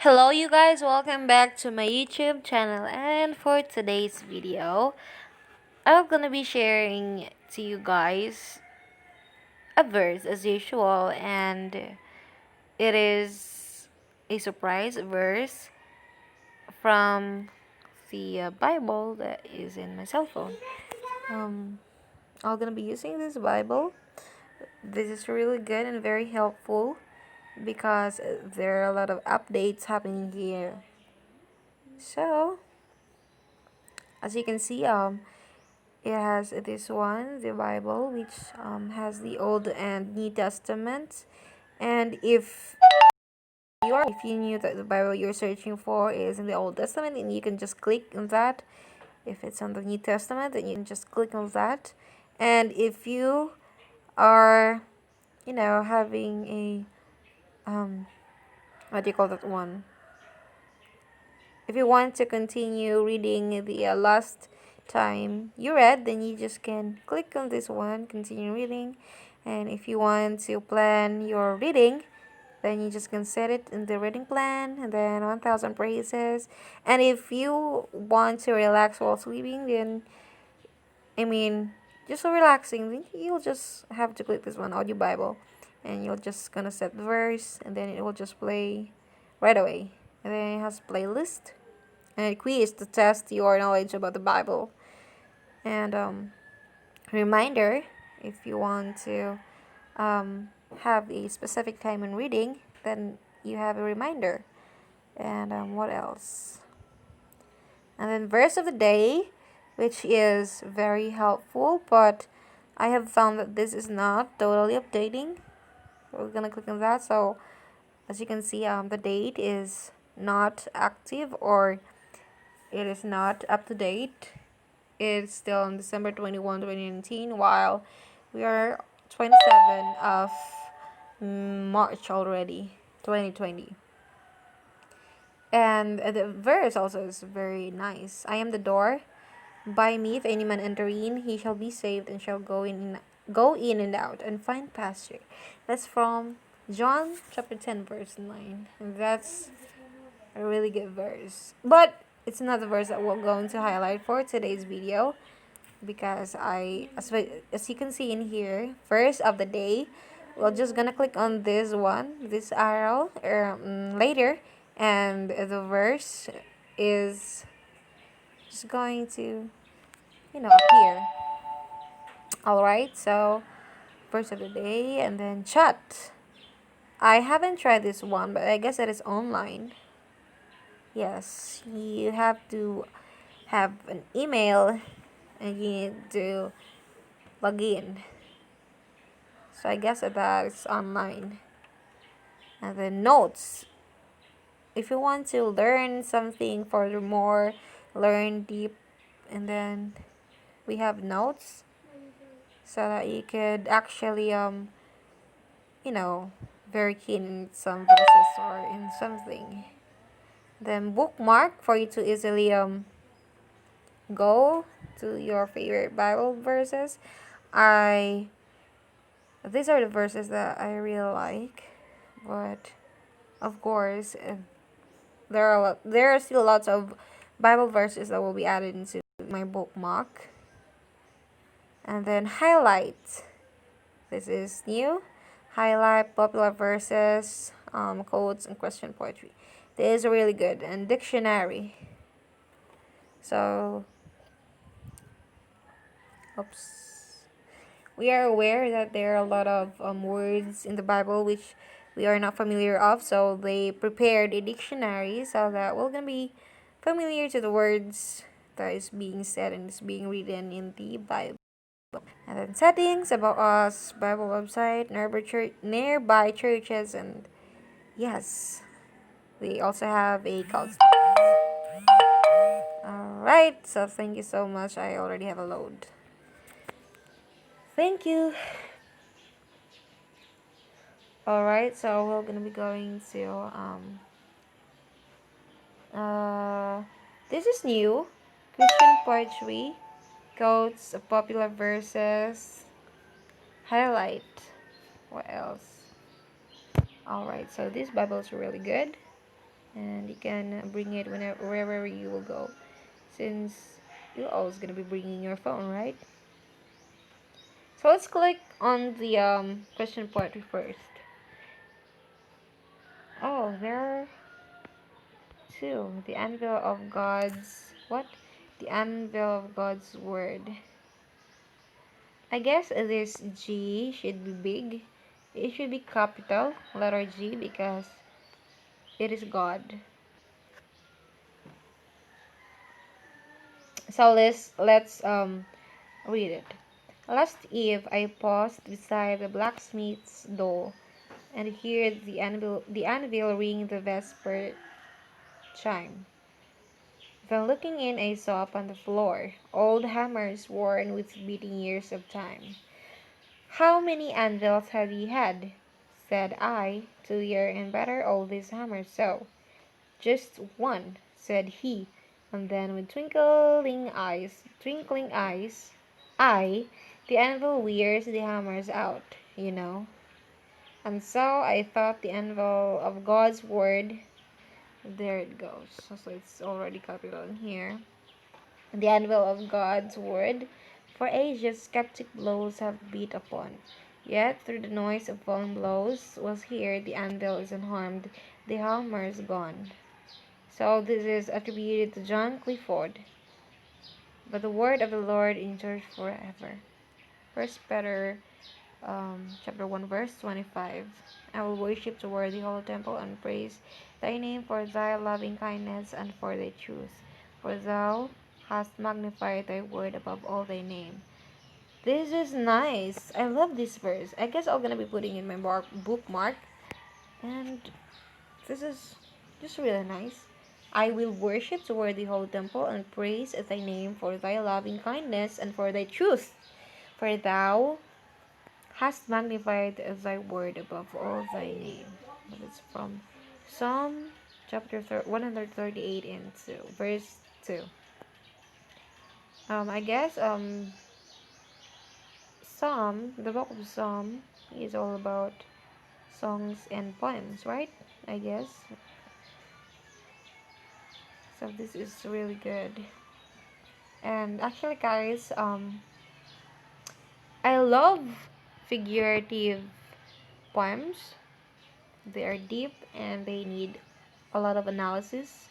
Hello, you guys, welcome back to my YouTube channel. And for today's video, I'm gonna be sharing to you guys a verse as usual, and it is a surprise verse from the Bible that is in my cell phone. Um, I'm gonna be using this Bible. This is really good and very helpful because there are a lot of updates happening here. So, as you can see, it has this one, the Bible, which has the Old and New Testament. And if you knew that the Bible you're searching for is in the Old Testament, then you can just click on that. If it's on the New Testament, then you can just click on that. And if you are, having a what do you call that one? If you want to continue reading the last time you read, then you just can click on this one, continue reading. And if you want to plan your reading, then you just can set it in the reading plan and then 1000 praises. And if you want to relax while sleeping, then just so relaxing, then you'll just have to click this one, audio Bible, and you're just gonna set the verse and then it will just play right away. And then it has playlist and a quiz to test your knowledge about the Bible. And reminder, if you want to have a specific time in reading, then you have a reminder. And what else? And then verse of the day, which is very helpful, but I have found that this is not totally updating. We're gonna click on that. So as you can see, the date is not active, or it is not up to date. It's still on December 21, 2019, while we are 27 of March already, 2020. And the verse also is very nice. I am the door. By me, if any man enter in, he shall be saved and shall go in and out and find pasture. That's from John chapter 10 verse 9. And that's a really good verse. But it's not the verse that we're going to highlight for today's video, because as you can see in here, verse of the day, we're just gonna click on this one, this arrow, later, and the verse is just going to appear. All right, so verse of the day, and then chat. I haven't tried this one, but I guess it is online. Yes, you have to have an email and you need to log in. So I guess that is online. And then notes. If you want to learn something furthermore, learn deep, and then we have notes so that you could actually you know very keen in some verses or in something. Then bookmark for you to easily go to your favorite Bible verses. I These are the verses that I really like, but of course, there are still lots of Bible verses that will be added into my bookmark. And then highlight. This is new. Highlight popular verses, quotes, and question poetry. This is really good. And dictionary. So, oops. We are aware that there are a lot of words in the Bible which we are not familiar of, so they prepared a dictionary so that we're gonna be familiar to the words that is being said and is being written in the Bible. And then settings, about us, Bible website, nearby churches, and yes, we also have a call. Alright, so thank you so much. I already have a load. Thank you. Alright, so we're gonna be going to this is new. Christian poetry, quotes, popular verses, highlight. What else? Alright, so this Bible is really good. and you can bring it wherever you will go, since you're always gonna be bringing your phone, right? So let's click on the question part first. Oh, there are two. The anvil of God's what? The anvil of God's word. I guess this G should be big. It should be capital letter G because it is God. So let's read it. Last eve I paused beside the blacksmith's door and heard the anvil ring the vesper chime. Then looking in I saw upon the floor old hammers worn with beating years of time. How many anvils have ye had? Said I, to year and better all these hammers so. Just one, said he, and then with twinkling eyes, I, the anvil wears the hammers out, you know. And so I thought the anvil of God's word, there it goes. So it's already capital in here. The anvil of God's word, for ages skeptic blows have beat upon. Yet through the noise of falling blows was here the anvil is unharmed, the hammer is gone. So this is attributed to John Clifford. But the word of the Lord endures forever. First Peter chapter 1 verse 25. I will worship toward the holy temple and praise thy name for thy loving kindness and for thy truth. For thou hast magnified thy word above all thy name. This is nice. I love this verse. I guess I'm gonna be putting in my bookmark. And this is just really nice. I will worship toward the holy temple and praise thy name for thy loving kindness and for thy truth. For thou hast magnified thy word above all thy name. That is from Psalm chapter 138 and 2, verse 2. I guess the book of Psalm is all about songs and poems, right? I guess. So this is really good. And actually, guys, I love figurative poems. They are deep and they need a lot of analysis.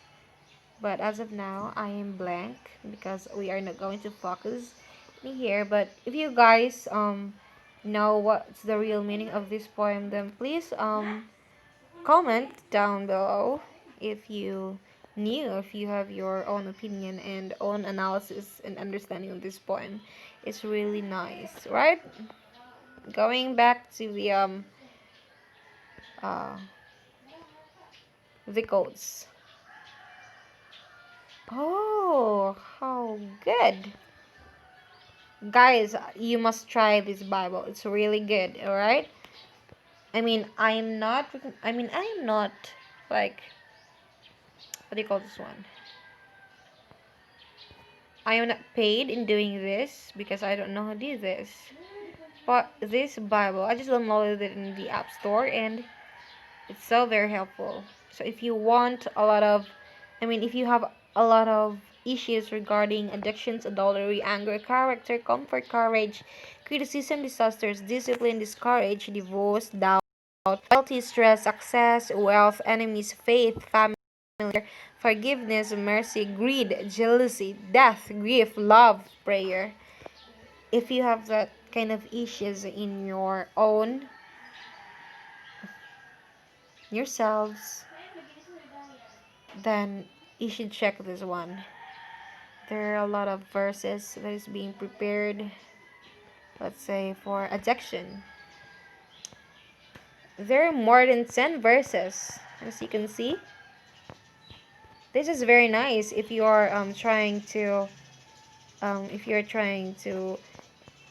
But as of now, I am blank because we are not going to focus in here. But if you guys know what's the real meaning of this poem, then please comment down below if you if you have your own opinion and own analysis and understanding of this poem. It's really nice, right? Going back to uh the codes. Oh, how good. Guys, you must try this Bible. It's really good, all right? I am not like, what do you call this one? I am not paid in doing this because I don't know how to do this. But this Bible, I just downloaded it in the App Store and it's so very helpful. So if you want if you have a lot of issues regarding addictions, adultery, anger, character, comfort, courage, criticism, disasters, discipline, discourage, divorce, doubt, loyalty, stress, success, wealth, enemies, faith, family, forgiveness, mercy, greed, jealousy, death, grief, love, prayer. If you have that kind of issues in your own yourselves, then you should check this one. There are a lot of verses that is being prepared, let's say, for addiction. There are more than 10 verses, as you can see. This is very nice if you are trying to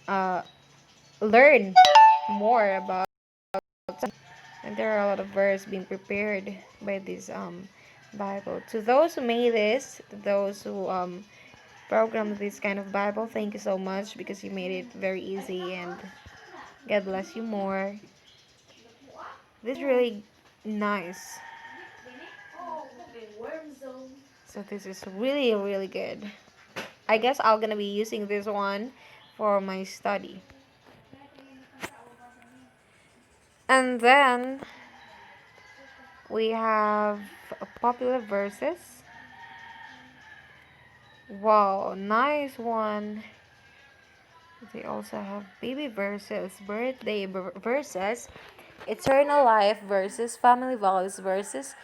uh, learn more about. And there are a lot of verses being prepared by this Bible. To those who made this, to those who programmed this kind of Bible, thank you so much because you made it very easy and God bless you more. This is really nice. So this is really, really good. I guess I'm gonna be using this one for my study. And then we have popular verses. Wow, nice one. They also have baby verses, birthday verses, eternal life verses, family values verses,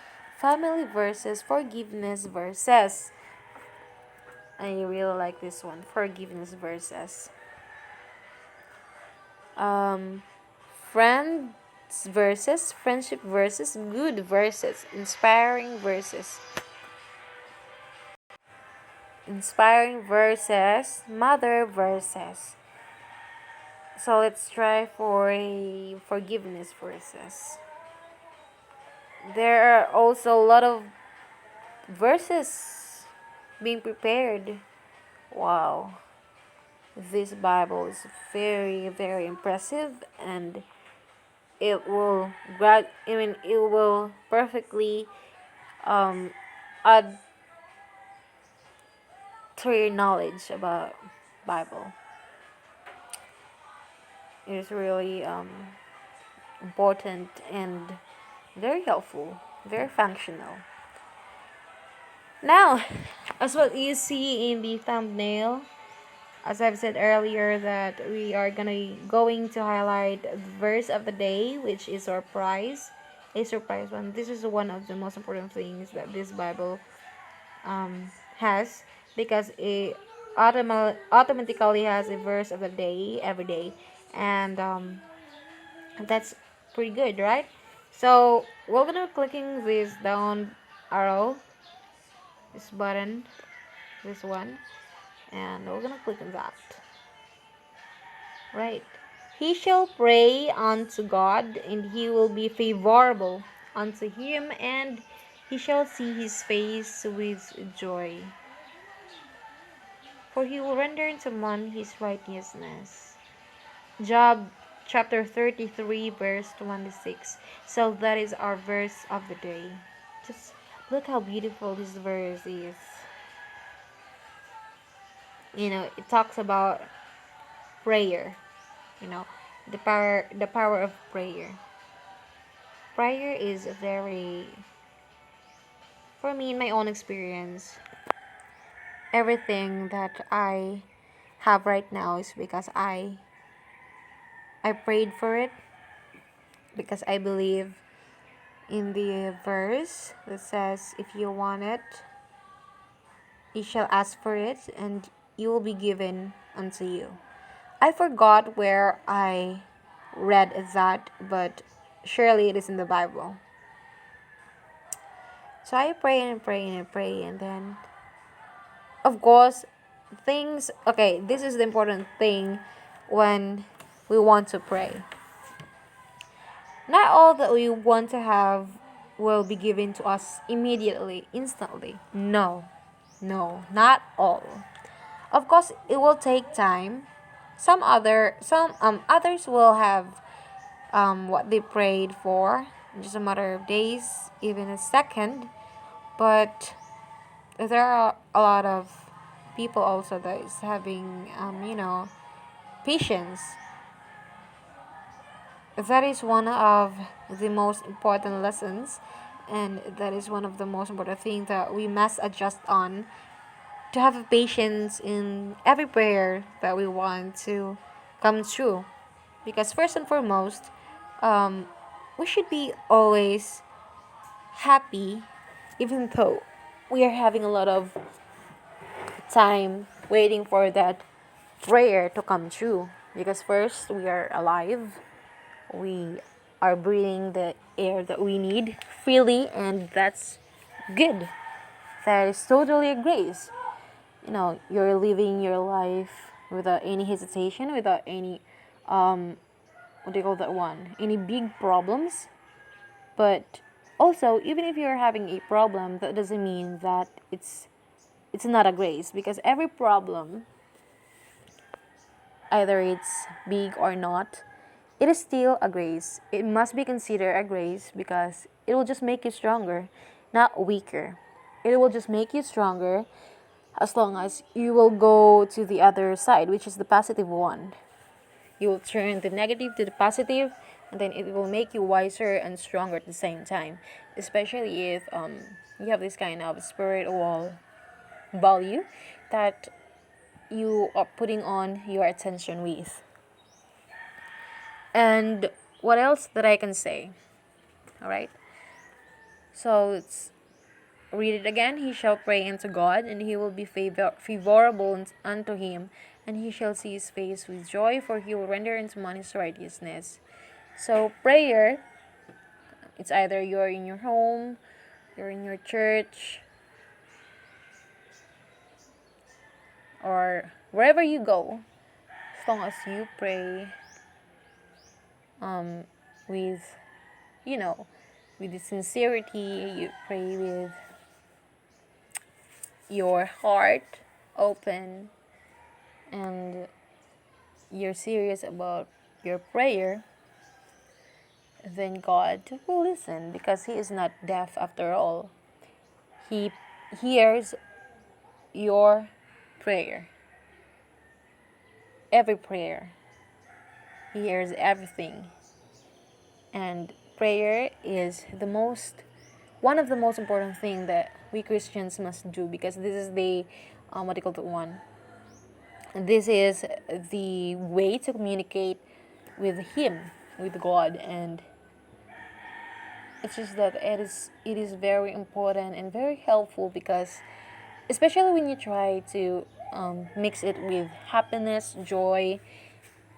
family verses, forgiveness verses. I really like this one, forgiveness verses. Um, friends verses, friendship verses, good verses, inspiring verses, mother verses. So let's try for a forgiveness verses. There are also a lot of verses being prepared. Wow. This Bible is very, very impressive, and it will perfectly um, add to your knowledge about Bible. It is really important and very helpful, very functional. Now, as what you see in the thumbnail, as I've said earlier, that we are going to highlight the verse of the day, which is a surprise one. This is one of the most important things that this Bible has, because it automatically has a verse of the day every day, and that's pretty good, right? So we're gonna clicking this down arrow, this button, this one, and we're gonna click on that. Right. He shall pray unto God, and he will be favorable unto him, and he shall see his face with joy. For he will render unto man his righteousness. Job chapter 33, verse 26. So that is our verse of the day. Just look how beautiful this verse is. It talks about prayer. The power of prayer. Prayer is very, for me, in my own experience, everything that I have right now is because I prayed for it, because I believe in the verse that says, if you want it, you shall ask for it, and you will be given unto you. I forgot where I read that, but surely it is in the Bible. So I pray and pray and pray, and then, of course, okay, this is the important thing when we want to pray. Not all that we want to have will be given to us immediately, instantly. No, not all. Of course, it will take time. Others will have what they prayed for in just a matter of days, even a second. But there are a lot of people also that is having patience. That is one of the most important lessons, and that is one of the most important things that we must adjust on, to have patience in every prayer that we want to come true. Because first and foremost, we should be always happy, even though we are having a lot of time waiting for that prayer to come true. Because first, we are alive, we are breathing the air that we need freely, and that's good. That is totally a grace. You're living your life without any hesitation, without any what do you call that one, any big problems. But also, even if you're having a problem, that doesn't mean that it's not a grace, because every problem, either it's big or not, it is still a grace. It must be considered a grace, because it will just make you stronger. not weaker. It will just make you stronger as long as you will go to the other side, which is the positive one. You will turn the negative to the positive, and then it will make you wiser and stronger at the same time. Especially if you have this kind of spiritual value that you are putting on your attention with. And what else that I can say? All right. So let's read it again. He shall pray unto God, and he will be favorable unto him, and he shall see his face with joy, for he will render unto man his righteousness. So prayer, it's either you're in your home, you're in your church, or wherever you go, as long as you pray with, you know, with the sincerity, you pray with your heart open, and you're serious about your prayer, then God will listen, because He is not deaf after all. He hears your prayer. Every prayer. He hears everything. And prayer is one of the most important thing that we Christians must do, because this is the what do you call it one? This is the way to communicate with Him, with God, and it's just that it is very important and very helpful, because especially when you try to mix it with happiness, joy,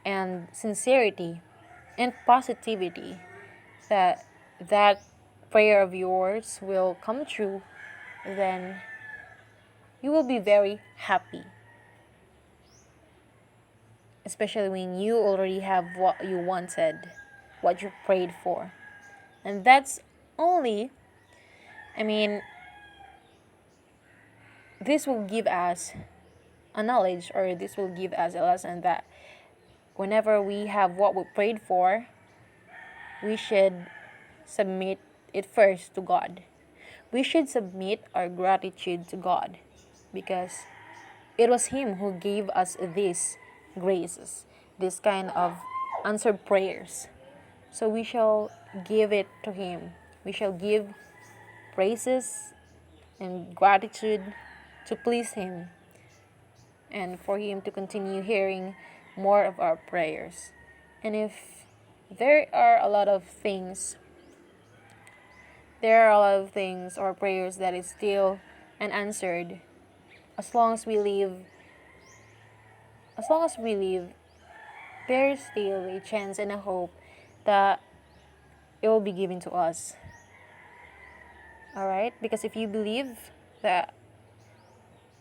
and sincerity and positivity, that prayer of yours will come true, then you will be very happy, especially when you already have what you wanted, what you prayed for. And that's only, I mean, this will give us a knowledge, or this will give us a lesson that whenever we have what we prayed for, we should submit it first to God. We should submit our gratitude to God, because it was Him who gave us these graces, this kind of answered prayers. So we shall give it to Him. We shall give praises and gratitude to please Him, and for Him to continue hearing more of our prayers. And if there are a lot of things, or prayers that is still unanswered, as long as we live, there is still a chance and a hope that it will be given to us. All right? Because if you believe that,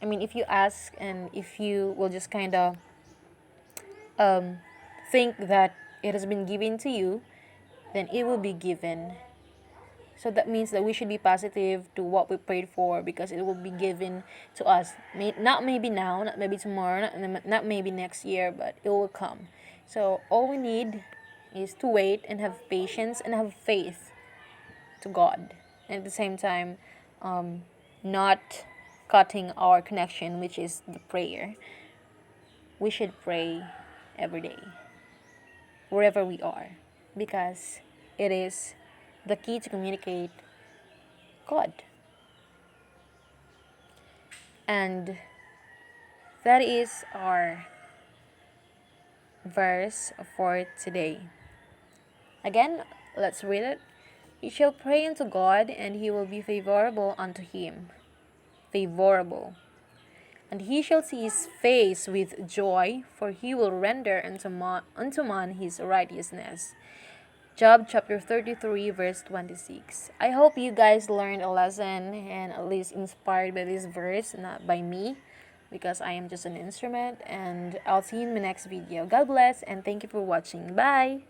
if you ask, and if you will just kind of think that it has been given to you, then it will be given. So that means that we should be positive to what we prayed for, because it will be given to us. Not maybe now, not maybe tomorrow, not maybe next year, but it will come. So all we need is to wait and have patience and have faith to God. And at the same time, not cutting our connection, which is the prayer. We should pray every day, wherever we are, because it is the key to communicate God. And that is our verse for today. Again, let's read it. He shall pray unto God, and He will be favorable unto him. Favorable. And he shall see his face with joy, for he will render unto man his righteousness. Job chapter 33 verse 26. I hope you guys learned a lesson and at least inspired by this verse, not by me, because I am just an instrument. And I'll see you in my next video. God bless, and thank you for watching. Bye!